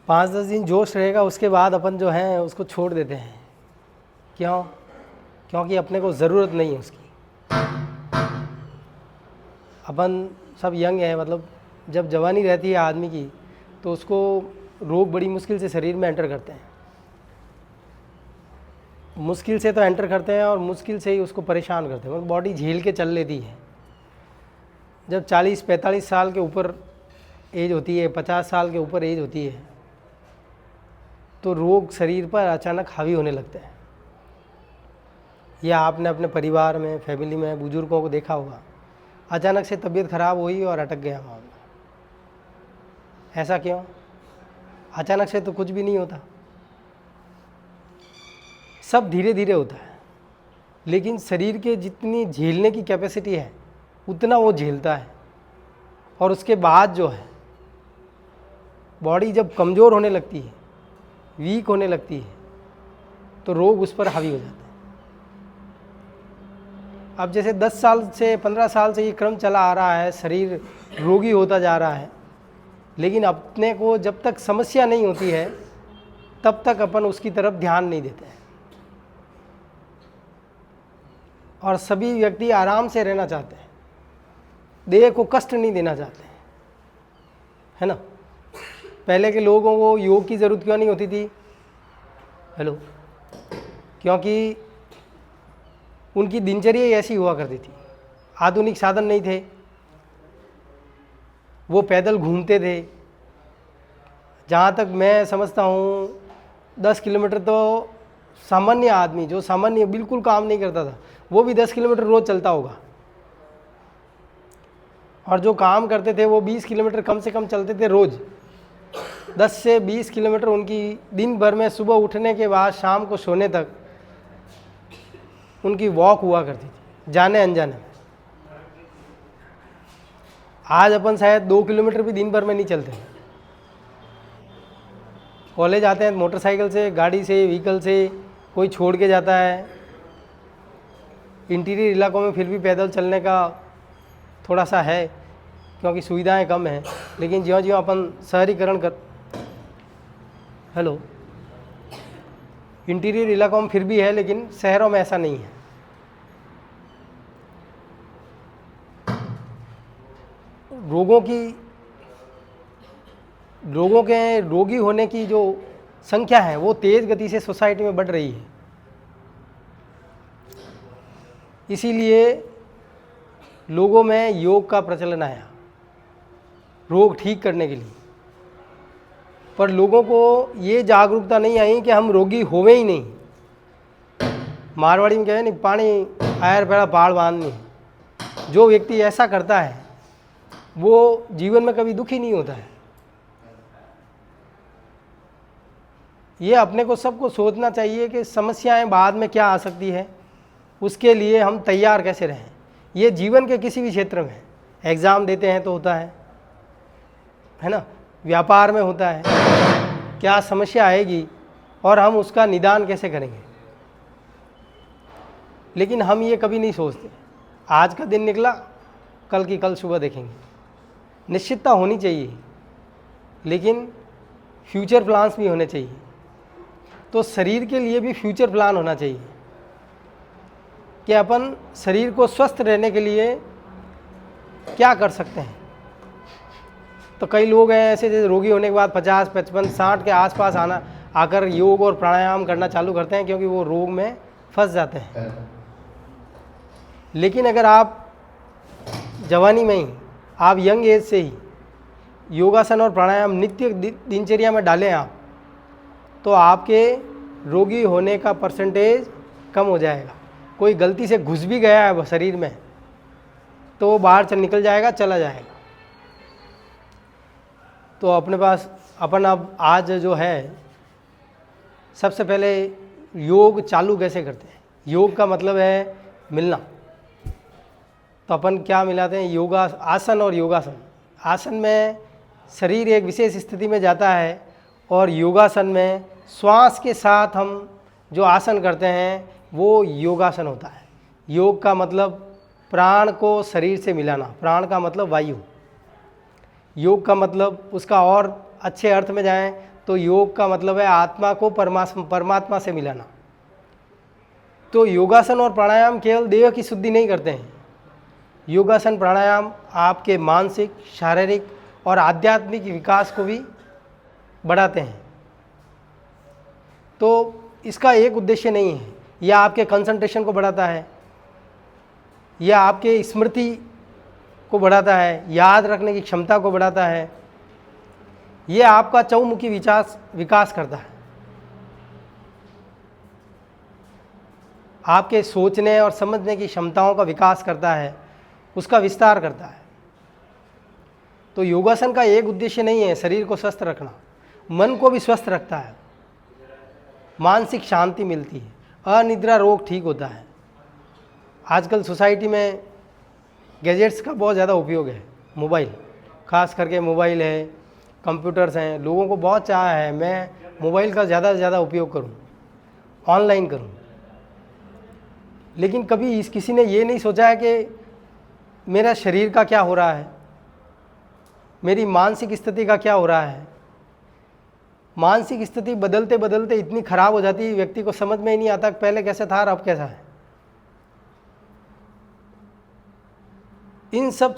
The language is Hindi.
5-10 दिन जोश रहेगा, उसके बाद अपन जो है उसको छोड़ देते हैं। क्यों? क्योंकि अपने को ज़रूरत नहीं है उसकी। अपन सब यंग है, मतलब जब जवानी रहती है आदमी की तो उसको रोग बड़ी मुश्किल से शरीर में एंटर करते हैं। मुश्किल से तो एंटर करते हैं और मुश्किल से ही उसको परेशान करते हैं, मतलब बॉडी झेल के चल लेती है। जब 40-45 साल के ऊपर एज होती है, 50 साल के ऊपर एज होती है, तो रोग शरीर पर अचानक हावी होने लगते हैं। यह आपने अपने परिवार में, फैमिली में बुजुर्गों को देखा होगा, अचानक से तबीयत खराब हुई और अटक गया मामला। ऐसा क्यों? अचानक से तो कुछ भी नहीं होता, सब धीरे धीरे होता है। लेकिन शरीर के जितनी झेलने की कैपेसिटी है उतना वो झेलता है, और उसके बाद जो है बॉडी जब कमज़ोर होने लगती है, वीक होने लगती है, तो रोग उस पर हावी हो जाता है। अब जैसे 10 साल से 15 साल से ये क्रम चला आ रहा है, शरीर रोगी होता जा रहा है, लेकिन अपने को जब तक समस्या नहीं होती है तब तक अपन उसकी तरफ ध्यान नहीं देते हैं। और सभी व्यक्ति आराम से रहना चाहते हैं, देह को कष्ट नहीं देना चाहते हैं, है ना। पहले के लोगों को योग की ज़रूरत क्यों नहीं होती थी? हेलो, क्योंकि उनकी दिनचर्या ही ऐसी हुआ करती थी। आधुनिक साधन नहीं थे, वो पैदल घूमते थे। जहाँ तक मैं समझता हूँ 10 किलोमीटर तो सामान्य आदमी, जो सामान्य बिल्कुल काम नहीं करता था, वो भी 10 किलोमीटर रोज़ चलता होगा। और जो काम करते थे वो 20 किलोमीटर कम से कम चलते थे रोज़। 10 से 20 किलोमीटर उनकी दिन भर में, सुबह उठने के बाद शाम को सोने तक उनकी वॉक हुआ करती थी, जाने अनजाने में। आज अपन शायद 2 किलोमीटर भी दिन भर में नहीं चलते। कॉलेज आते हैं मोटरसाइकिल से, गाड़ी से, व्हीकल से, कोई छोड़ के जाता है। इंटीरियर इलाकों में फिर भी पैदल चलने का थोड़ा सा है, क्योंकि सुविधाएं कम हैं। लेकिन ज्यों-ज्यों अपन शहरीकरण कर इंटीरियर इलाकों में फिर भी है, लेकिन शहरों में ऐसा नहीं है। रोगों के रोगी होने की जो संख्या है वो तेज़ गति से सोसाइटी में बढ़ रही है। इसीलिए लोगों में योग का प्रचलन आया रोग ठीक करने के लिए। पर लोगों को ये जागरूकता नहीं आई कि हम रोगी होवे ही नहीं। मारवाड़ी में कहे नहीं, पानी आयर पैड़ा पहाड़ बांधनी। जो व्यक्ति ऐसा करता है वो जीवन में कभी दुखी नहीं होता है। ये अपने को सबको सोचना चाहिए कि समस्याएं बाद में क्या आ सकती है, उसके लिए हम तैयार कैसे रहें। ये जीवन के किसी भी क्षेत्र में, एग्ज़ाम देते हैं तो होता है ना, व्यापार में होता है, क्या समस्या आएगी और हम उसका निदान कैसे करेंगे। लेकिन हम ये कभी नहीं सोचते। आज का दिन निकला, कल की कल सुबह देखेंगे। निश्चितता होनी चाहिए, लेकिन फ्यूचर प्लान्स भी होने चाहिए। तो शरीर के लिए भी फ्यूचर प्लान होना चाहिए कि अपन शरीर को स्वस्थ रहने के लिए क्या कर सकते हैं। तो कई लोग हैं ऐसे, जैसे रोगी होने के बाद 50, 55, 60 के आसपास आकर योग और प्राणायाम करना चालू करते हैं, क्योंकि वो रोग में फंस जाते हैं। लेकिन अगर आप जवानी में ही, आप यंग एज से ही योगासन और प्राणायाम नित्य दिनचर्या में डालें आप, तो आपके रोगी होने का परसेंटेज कम हो जाएगा। कोई गलती से घुस भी गया है शरीर में तो वो बाहर निकल जाएगा, चला जाएगा। तो अपने पास अपन अब आज जो है, सबसे पहले योग चालू कैसे करते हैं। योग का मतलब है मिलना। तो अपन क्या मिलाते हैं, योगा आसन और योगासन। आसन में शरीर एक विशेष स्थिति में जाता है, और योगासन में श्वास के साथ हम जो आसन करते हैं वो योगासन होता है। योग का मतलब प्राण को शरीर से मिलाना। प्राण का मतलब वायु। योग का मतलब उसका और अच्छे अर्थ में जाएं तो योग का मतलब है आत्मा को परमात्मा से मिलाना। तो योगासन और प्राणायाम केवल देह की शुद्धि नहीं करते हैं। योगासन प्राणायाम आपके मानसिक, शारीरिक और आध्यात्मिक विकास को भी बढ़ाते हैं। तो इसका एक उद्देश्य नहीं है, यह आपके कंसंट्रेशन को बढ़ाता है, यह आपके स्मृति को बढ़ाता है, याद रखने की क्षमता को बढ़ाता है, यह आपका चौमुखी विकास करता है, आपके सोचने और समझने की क्षमताओं का विकास करता है, उसका विस्तार करता है। तो योगासन का एक उद्देश्य नहीं है शरीर को स्वस्थ रखना, मन को भी स्वस्थ रखता है, मानसिक शांति मिलती है, अनिद्रा रोग ठीक होता है। आजकल सोसाइटी में गैजेट्स का बहुत ज़्यादा उपयोग है, मोबाइल, खास करके मोबाइल है, कंप्यूटर्स हैं, लोगों को बहुत चाह है मैं मोबाइल का ज़्यादा से ज़्यादा उपयोग करूं, ऑनलाइन करूं। लेकिन कभी किसी ने ये नहीं सोचा है कि मेरा शरीर का क्या हो रहा है, मेरी मानसिक स्थिति का क्या हो रहा है। मानसिक स्थिति बदलते बदलते इतनी ख़राब हो जाती है, व्यक्ति को समझ में ही नहीं आता पहले कैसे था और अब कैसा है। इन सब